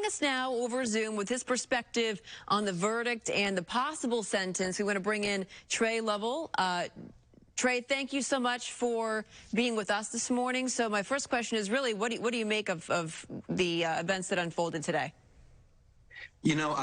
joining us now over Zoom with his perspective on the verdict and the possible sentence. We want to bring in Tre Lovell. Tre, thank you so much for being with us this morning. So my first question is really, what do you make of the events that unfolded today? You know,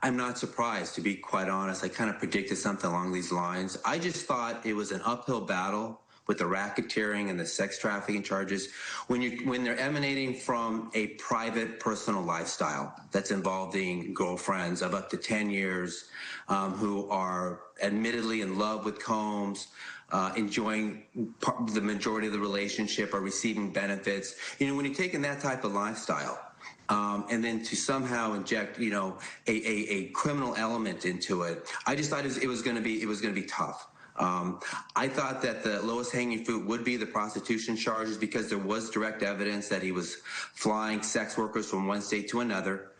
I'm not surprised, to be quite honest. I kind of predicted something along these lines. I just thought it was an uphill battle with the racketeering and the sex trafficking charges when they're emanating from a private personal lifestyle that's involving girlfriends of up to 10 years who are admittedly in love with Combs, enjoying the majority of the relationship, or receiving benefits. You know, when you're taking that type of lifestyle, and then to somehow inject, you know, a criminal element into it, I just thought it was going to be tough. I thought that the lowest hanging fruit would be the prostitution charges, because there was direct evidence that he was flying sex workers from one state to another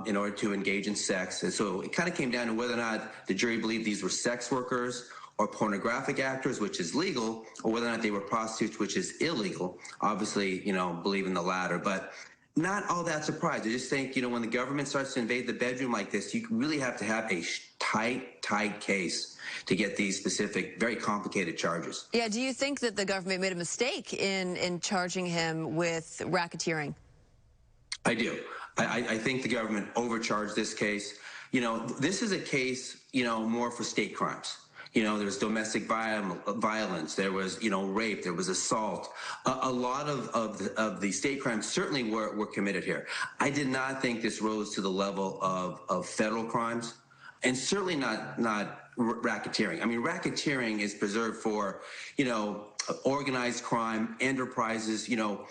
in order to engage in sex. And so it kind of came down to whether or not the jury believed these were sex workers or pornographic actors, which is legal, or whether or not they were prostitutes, which is illegal. Obviously, you know, believe in the latter, but not all that surprised. I just think, you know, when the government starts to invade the bedroom like this, you really have to have a tight case to get these specific, very complicated charges. Yeah, do you think that the government made a mistake in charging him with racketeering? I do. I think the government overcharged this case. You know, this is a case, you know, more for state crimes. You know, there was domestic violence, there was, you know, rape, there was assault. A lot of the state crimes certainly were committed here. I did not think this rose to the level of federal crimes, and certainly not racketeering. I mean, racketeering is preserved for, you know, organized crime, enterprises, you know,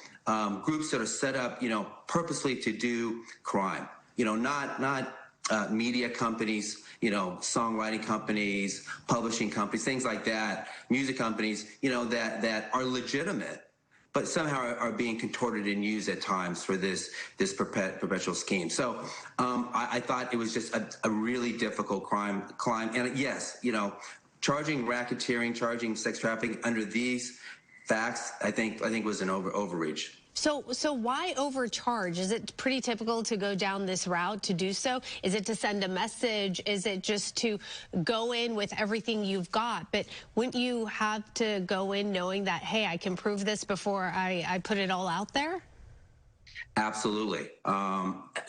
groups that are set up, you know, purposely to do crime. You know, not media companies, you know, songwriting companies, publishing companies, things like that, music companies, you know, that are legitimate, but somehow are being contorted and used at times for this perpetual scheme. So I thought it was just a really difficult crime. And yes, you know, charging racketeering, charging sex trafficking under these facts, I think was an overreach. So why overcharge? Is it pretty typical to go down this route to do so? Is it to send a message? Is it just to go in with everything you've got? But wouldn't you have to go in knowing that, hey, I can prove this before I put it all out there? Absolutely.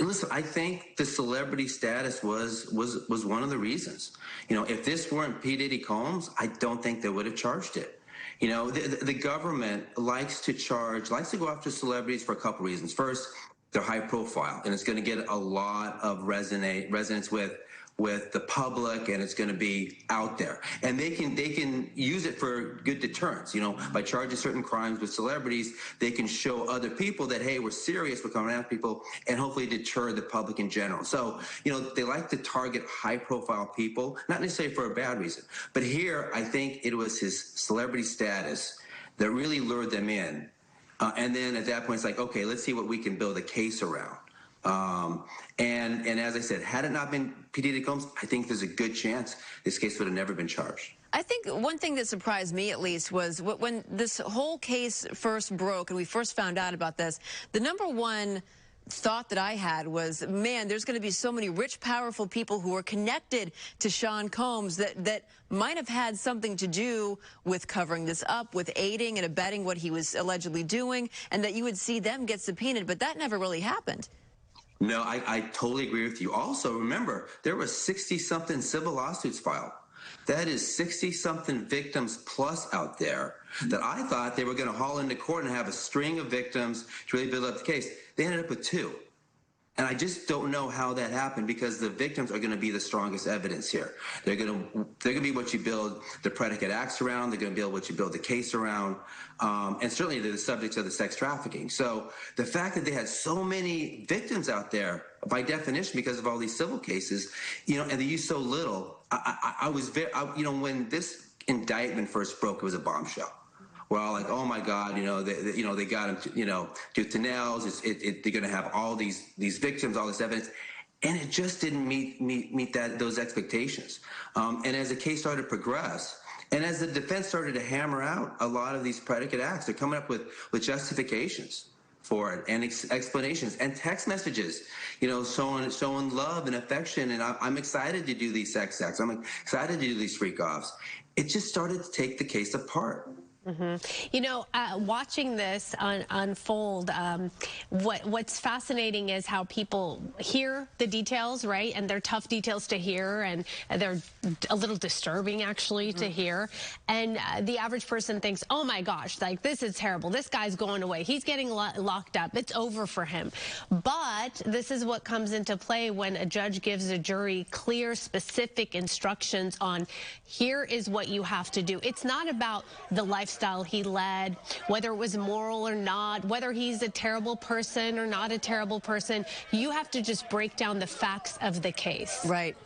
Listen, I think the celebrity status was one of the reasons. You know, if this weren't P. Diddy Combs, I don't think they would have charged it. You know, the government likes to go after celebrities for a couple reasons. First, they're high profile, and it's going to get a lot of resonance with the public, and it's going to be out there. And they can use it for good deterrence. You know, by charging certain crimes with celebrities, they can show other people that, hey, we're serious, we're coming after people, and hopefully deter the public in general. So, you know, they like to target high profile people, not necessarily for a bad reason. But here, I think it was his celebrity status that really lured them in. And then at that point, it's like, okay, let's see what we can build a case around. And as I said, had it not been P. Diddy Combs, I think there's a good chance this case would have never been charged. I think one thing that surprised me, at least, was when this whole case first broke and we first found out about this, the number one thought that I had was, man, there's going to be so many rich, powerful people who are connected to Sean Combs that might have had something to do with covering this up, with aiding and abetting what he was allegedly doing, and that you would see them get subpoenaed. But that never really happened. No, I totally agree with you. Also, remember, there were 60-something civil lawsuits filed. That is 60-something victims plus out there that I thought they were going to haul into court and have a string of victims to really build up the case. They ended up with 2. And I just don't know how that happened, because the victims are going to be the strongest evidence here. They're going to be what you build the predicate acts around. They're going to be what you build the case around. And certainly they're the subjects of the sex trafficking. So the fact that they had so many victims out there, by definition, because of all these civil cases, you know, and they used so little, I was very, you know, when this indictment first broke, it was a bombshell. We're all like, oh my God, you know, they got him, you know, tooth to nails. They're going to have all these victims, all this evidence, and it just didn't meet those expectations. And as the case started to progress, and as the defense started to hammer out a lot of these predicate acts, they're coming up with justifications. for it, and explanations and text messages, showing love and affection. And I'm excited to do these sex acts. I'm excited to do these freak offs. It just started to take the case apart. Watching this unfold, what's fascinating is how people hear the details, right? And they're tough details to hear, and they're a little disturbing, actually, to hear. And the average person thinks, oh, my gosh, like, this is terrible. This guy's going away. He's getting locked up. It's over for him. But this is what comes into play when a judge gives a jury clear, specific instructions on, here is what you have to do. It's not about the lifestyle he led, whether it was moral or not, whether he's a terrible person or not a terrible person. You have to just break down the facts of the case. Right.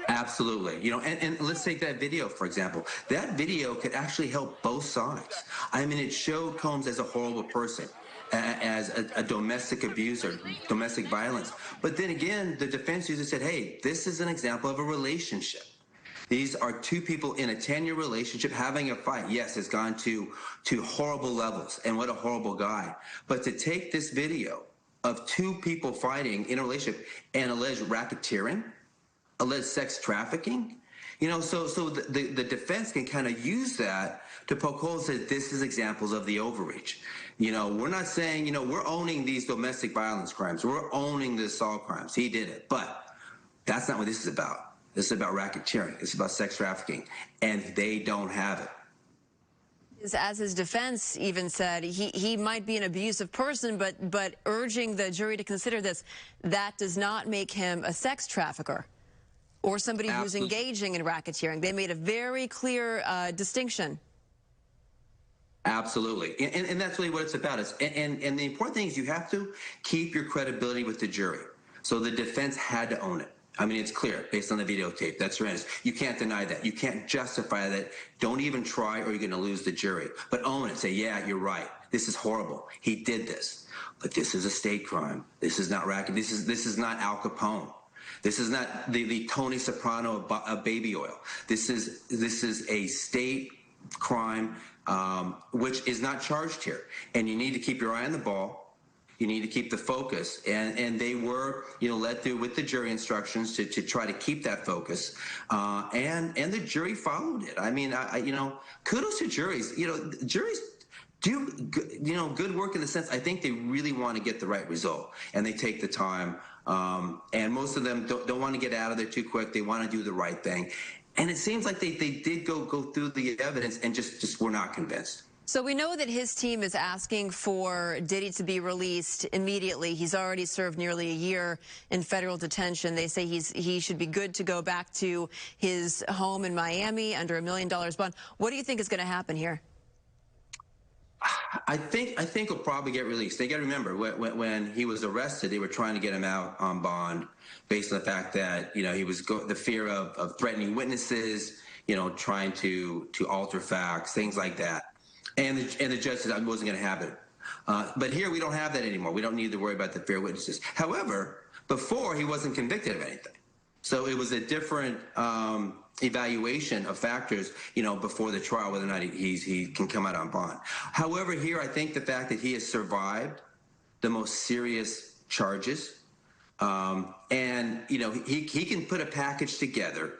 Absolutely. And let's take that video, for example. That video could actually help both sides. I mean, it showed Combs as a horrible person, as a domestic abuser, domestic violence. But then again, the defense user said, hey, this is an example of a relationship. These are two people in a 10-year relationship having a fight. Yes, it's gone to horrible levels, and what a horrible guy. But to take this video of two people fighting in a relationship and alleged racketeering, alleged sex trafficking, so the defense can kind of use that to poke holes that this is examples of the overreach. We're not saying, we're owning these domestic violence crimes. We're owning the assault crimes. He did it. But that's not what this is about. This is about racketeering. It's about sex trafficking, and they don't have it. As his defense even said, he might be an abusive person, but urging the jury to consider this, that does not make him a sex trafficker or somebody who's engaging in racketeering. They made a very clear distinction. Absolutely. And that's really what it's about. And the important thing is you have to keep your credibility with the jury. So the defense had to own it. I mean, it's clear based on the videotape. That's horrendous. You can't deny that. You can't justify that. Don't even try, or you're going to lose the jury. But own it. Say, yeah, you're right. This is horrible. He did this. But this is a state crime. This is not racket. This is not Al Capone. This is not the Tony Soprano of baby oil. This is a state crime, which is not charged here. And you need to keep your eye on the ball. You need to keep the focus, and they were, led through with the jury instructions to try to keep that focus, and the jury followed it. I mean, kudos to juries. Juries do, good work in the sense. I think they really want to get the right result, and they take the time. And most of them don't want to get out of there too quick. They want to do the right thing, and it seems like they did go through the evidence and just were not convinced. So we know that his team is asking for Diddy to be released immediately. He's already served nearly a year in federal detention. They say he should be good to go back to his home in Miami under $1 million bond. What do you think is going to happen here? I think he'll probably get released. They got to remember when he was arrested, they were trying to get him out on bond based on the fact that he was the fear of threatening witnesses, trying to alter facts, things like that. And the judge said I wasn't going to have it. But here we don't have that anymore. We don't need to worry about the fear of witnesses. However, before he wasn't convicted of anything. So it was a different evaluation of factors, before the trial, whether or not he can come out on bond. However, here I think the fact that he has survived the most serious charges, and, he can put a package together,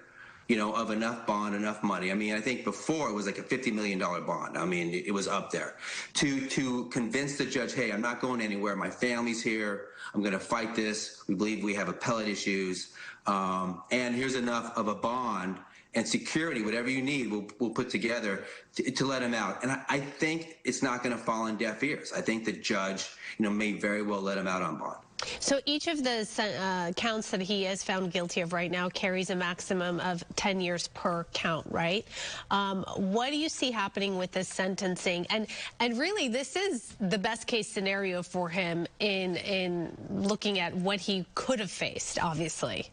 of enough bond, enough money. I mean, I think before it was like a $50 million bond. I mean, it was up there to convince the judge, hey, I'm not going anywhere. My family's here. I'm going to fight this. We believe we have appellate issues. And here's enough of a bond and security, whatever you need, we'll put together to let him out. And I think it's not going to fall on deaf ears. I think the judge, may very well let him out on bond. So each of the counts that he is found guilty of right now carries a maximum of 10 years per count, right? What do you see happening with this sentencing? And really, this is the best case scenario for him in looking at what he could have faced, obviously.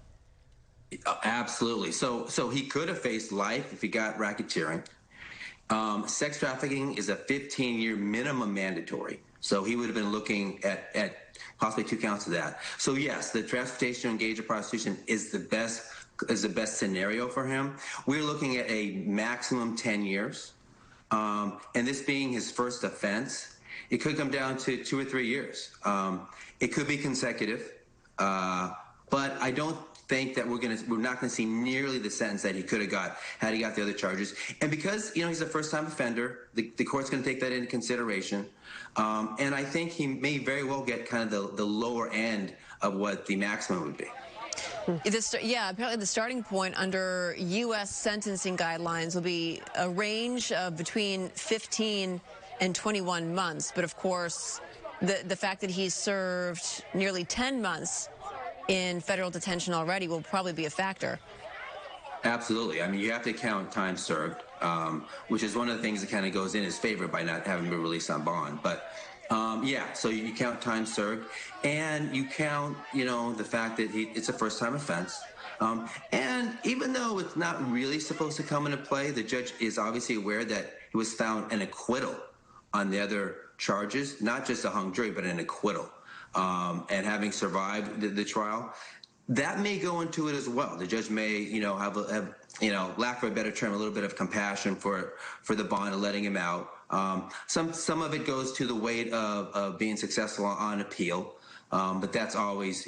Absolutely. So he could have faced life if he got racketeering. Sex trafficking is a 15-year minimum mandatory. So he would have been looking at possibly 2 counts of that. So yes, the transportation to engage in prostitution is the best scenario for him. We're looking at a maximum 10 years. And this being his first offense, it could come down to 2 or 3 years. It could be consecutive, but I don't think that we're not gonna see nearly the sentence that he could have got had he got the other charges. And because he's a first-time offender, the court's gonna take that into consideration. And I think he may very well get kind of the lower end of what the maximum would be. Apparently the starting point under U.S. sentencing guidelines will be a range of between 15 and 21 months. But of course, the fact that he's served nearly 10 months in federal detention already will probably be a factor. Absolutely. I mean, you have to count time served, which is one of the things that kind of goes in his favor by not having been released on bond. But so you count time served, and you count, the fact that it's a first-time offense. And even though it's not really supposed to come into play, the judge is obviously aware that he was found an acquittal on the other charges, not just a hung jury, but an acquittal. And having survived the trial, that may go into it as well. The judge may, have lack of a better term, a little bit of compassion for the bond and letting him out. Some of it goes to the weight of being successful on appeal, but that's always,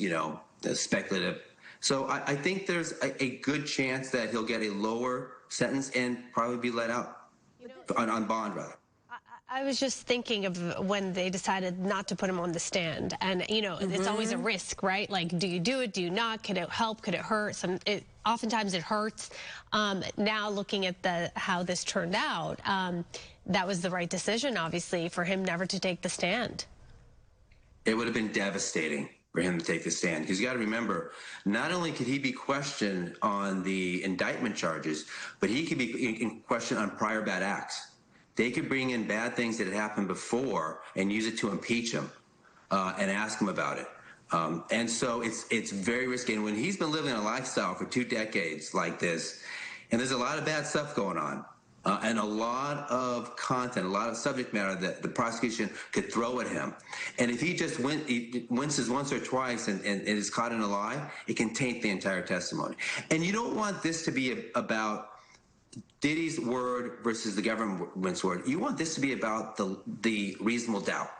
speculative. So I think there's a good chance that he'll get a lower sentence and probably be let out on bond, rather. I was just thinking of when they decided not to put him on the stand, and it's always a risk, right? Like, do you do it? Do you not? Could it help? Could it hurt? Oftentimes it hurts. Now looking at how this turned out, that was the right decision, obviously, for him never to take the stand. It would have been devastating for him to take the stand, because you got to remember, not only could he be questioned on the indictment charges, but he could be questioned on prior bad acts. They could bring in bad things that had happened before and use it to impeach him and ask him about it. And so it's very risky. And when he's been living a lifestyle for 2 decades like this, and there's a lot of bad stuff going on, and a lot of content, a lot of subject matter that the prosecution could throw at him. And if he just winces once or twice and is caught in a lie, it can taint the entire testimony. And you don't want this to be about Diddy's word versus the government's word. You want this to be about the reasonable doubt.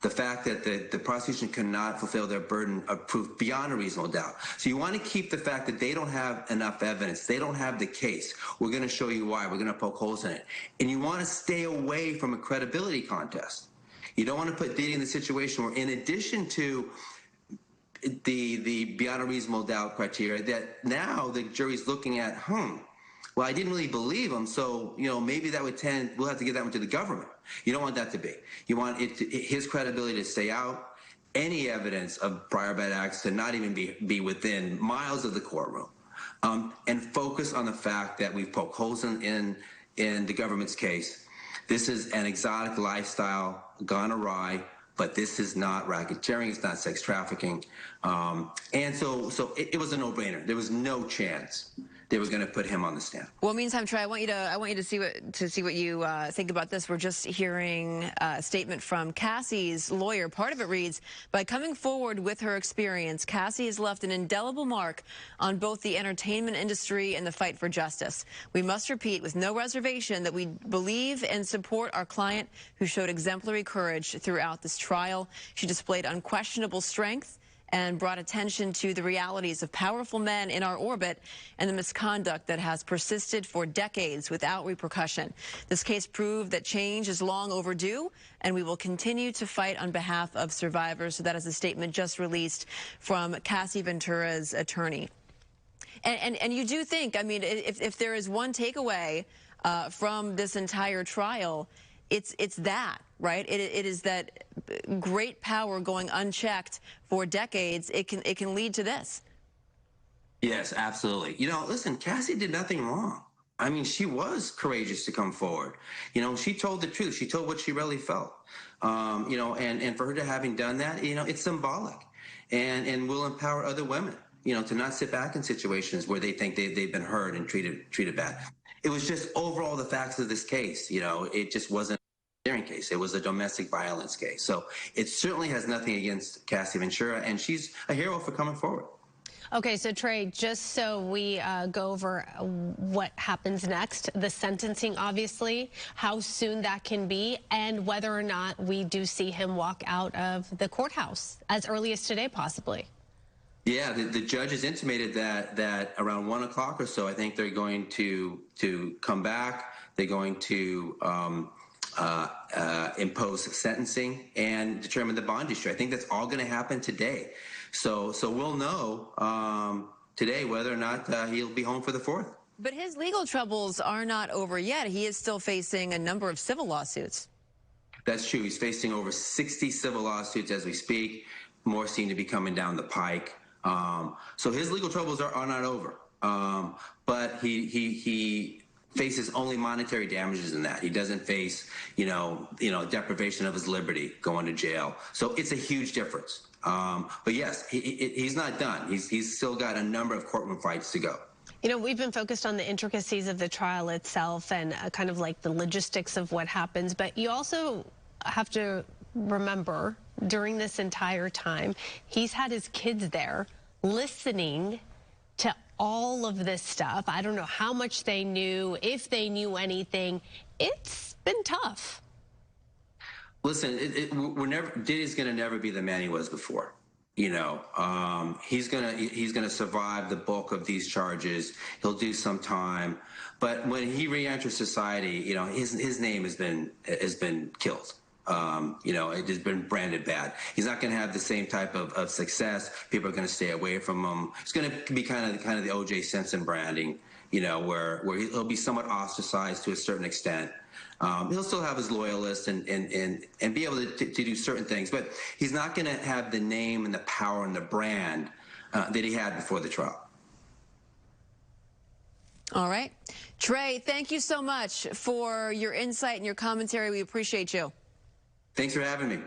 The fact that the prosecution cannot fulfill their burden of proof beyond a reasonable doubt. So you want to keep the fact that they don't have enough evidence. They don't have the case. We're going to show you why. We're going to poke holes in it. And you want to stay away from a credibility contest. You don't want to put Diddy in the situation where, in addition to the beyond a reasonable doubt criteria, that now the jury's looking at, well, I didn't really believe him, so maybe that would we'll have to give that one to the government. You don't want that to be. You want his credibility to stay out, any evidence of prior bad acts to not even be within miles of the courtroom, and focus on the fact that we've poked holes in the government's case. This is an exotic lifestyle gone awry, but this is not racketeering, it's not sex trafficking. And so it was a no-brainer. There was no chance they were going to put him on the stand. Well, meantime, Trey, I want you to see what you think about this. We're just hearing a statement from Cassie's lawyer. Part of it reads, "By coming forward with her experience, Cassie has left an indelible mark on both the entertainment industry and the fight for justice. We must repeat with no reservation that we believe and support our client, who showed exemplary courage throughout this trial. She displayed unquestionable strength and brought attention to the realities of powerful men in our orbit and the misconduct that has persisted for decades without repercussion. This case proved that change is long overdue, and we will continue to fight on behalf of survivors." So that is a statement just released from Cassie Ventura's attorney. And you do think, I mean, if there is one takeaway from this entire trial, it's that, right? It is that great power going unchecked for decades. It can lead to this. Yes, absolutely. Listen, Cassie did nothing wrong. I mean, she was courageous to come forward. She told the truth. She told what she really felt. And for her to having done that, it's symbolic, and will empower other women, to not sit back in situations where they think they've been hurt and treated bad. It was just overall the facts of this case. It just wasn't a racketeering case. It was a domestic violence case. So it certainly has nothing against Cassie Ventura, and she's a hero for coming forward. Okay, so Tre, just so we go over what happens next, the sentencing, obviously, how soon that can be, and whether or not we do see him walk out of the courthouse as early as today, possibly. Yeah, the judge has intimated that around 1 o'clock or so, I think they're going to come back. They're going to impose sentencing and determine the bond issue. I think that's all going to happen today. So we'll know today whether or not he'll be home for the 4th. But his legal troubles are not over yet. He is still facing a number of civil lawsuits. That's true. He's facing over 60 civil lawsuits as we speak. More seem to be coming down the pike. So his legal troubles are not over. But he faces only monetary damages in that. He doesn't face, deprivation of his liberty, going to jail. So it's a huge difference. But yes, he's not done. He's still got a number of courtroom fights to go. We've been focused on the intricacies of the trial itself and kind of like the logistics of what happens, but you also have to remember during this entire time, he's had his kids there listening to all of this stuff. I don't know how much they knew, if they knew anything. It's been tough. Listen, Diddy's going to never be the man he was before. He's gonna survive the bulk of these charges. He'll do some time, but when he re-enters society, his name has been killed. It has been branded bad. He's not going to have the same type of success. People are going to stay away from him. It's going to be kind of the O.J. Simpson branding, where he'll be somewhat ostracized to a certain extent. He'll still have his loyalists and be able to do certain things, but he's not going to have the name and the power and the brand that he had before the trial. All right. Tre, thank you so much for your insight and your commentary. We appreciate you. Thanks for having me.